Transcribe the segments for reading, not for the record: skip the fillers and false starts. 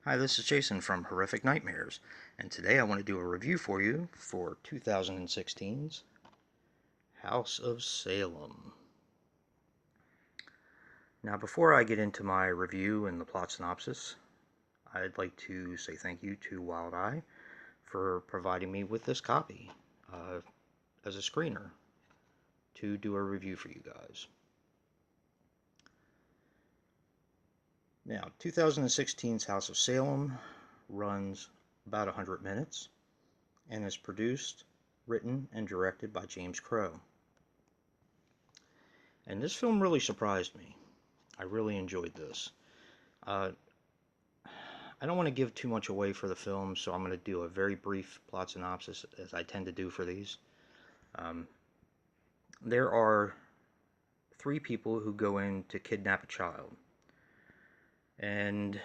Hi, this is Jason from Horrific Nightmares, and today I want to do a review for you for 2016's House of Salem. Now, before I get into my review and the plot synopsis, I'd like to say thank you to Wild Eye for providing me with this copy uh, as a screener to do a review for you guys. Now, 2016's House of Salem runs about 100 minutes and is produced, written, and directed by James Crow. And this film really surprised me. I really enjoyed this. Uh, I don't want to give too much away for the film, so I'm going to do a very brief plot synopsis, as I tend to do for these. Um, there are three people who go in to kidnap a child. And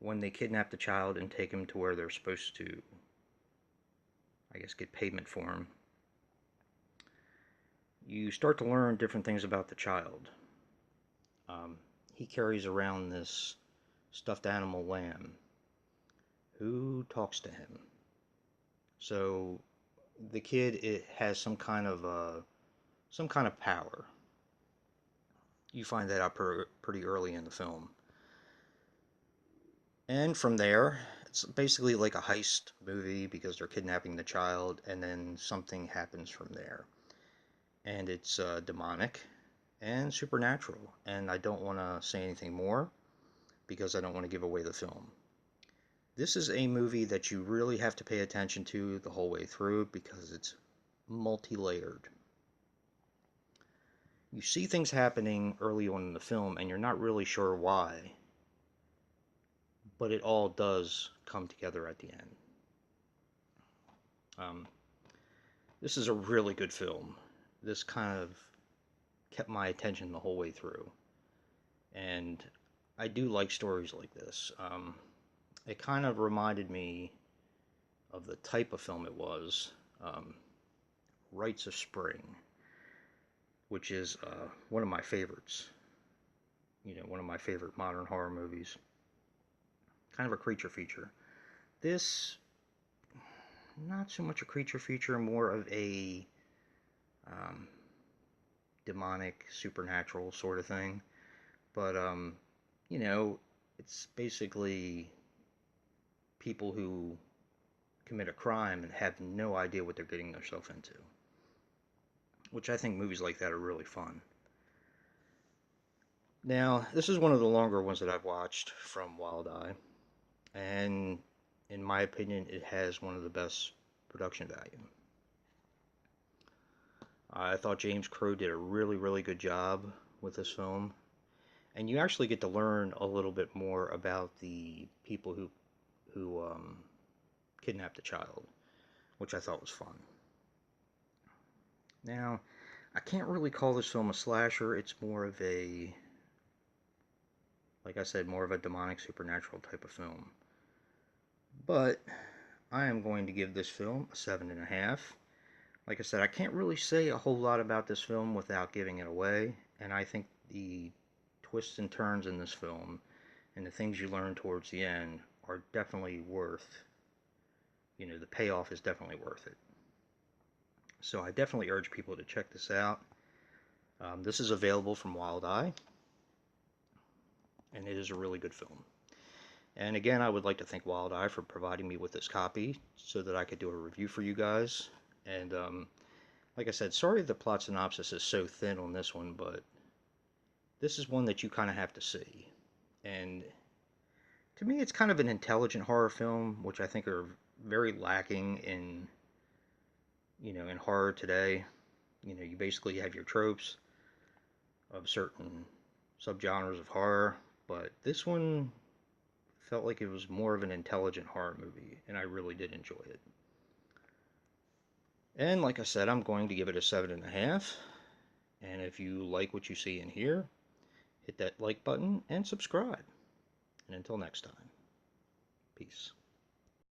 when they kidnap the child and take him to where they're supposed to, I guess, get payment for him, you start to learn different things about the child. He carries around this stuffed animal lamb who talks to him. So the kid, it has some kind of power. You find that out pretty early in the film. And from there, it's basically like a heist movie because they're kidnapping the child, and then something happens from there. And it's demonic and supernatural. And I don't want to say anything more because I don't want to give away the film. This is a movie that you really have to pay attention to the whole way through because it's multi-layered. You see things happening early on in the film and you're not really sure why, but it all does come together at the end. Um, this is a really good film. This kind of kept my attention the whole way through. And I do like stories like this. It kind of reminded me of the type of film it was, Rites of Spring, which is one of my favorites. One of my favorite modern horror movies. Kind of a creature feature. This, not so much a creature feature, more of a um, demonic, supernatural sort of thing. But, it's basically people who commit a crime and have no idea what they're getting themselves into. Which I think movies like that are really fun. Now, this is one of the longer ones that I've watched from Wild Eye, and in my opinion, it has one of the best production value. I thought James Crow did a really, really good job with this film, and you actually get to learn a little bit more about the people who kidnapped the child, which I thought was fun. Now, I can't really call this film a slasher. It's more of a, like I said, more of a demonic supernatural type of film. But I am going to give this film a 7.5. Like I said, I can't really say a whole lot about this film without giving it away, and I think the twists and turns in this film and the things you learn towards the end are definitely worth, the payoff is definitely worth it. So I definitely urge people to check this out. This is available from Wild Eye, and it is a really good film. And again, I would like to thank Wild Eye for providing me with this copy so that I could do a review for you guys. And like I said, sorry the plot synopsis is so thin on this one, but this is one that you kind of have to see. And to me, it's kind of an intelligent horror film, which I think are very lacking in horror today. You basically have your tropes of certain subgenres of horror, but this one felt like it was more of an intelligent horror movie, and I really did enjoy it. And like I said, I'm going to give it a 7.5. And if you like what you see in here, hit that like button and subscribe. And until next time, peace.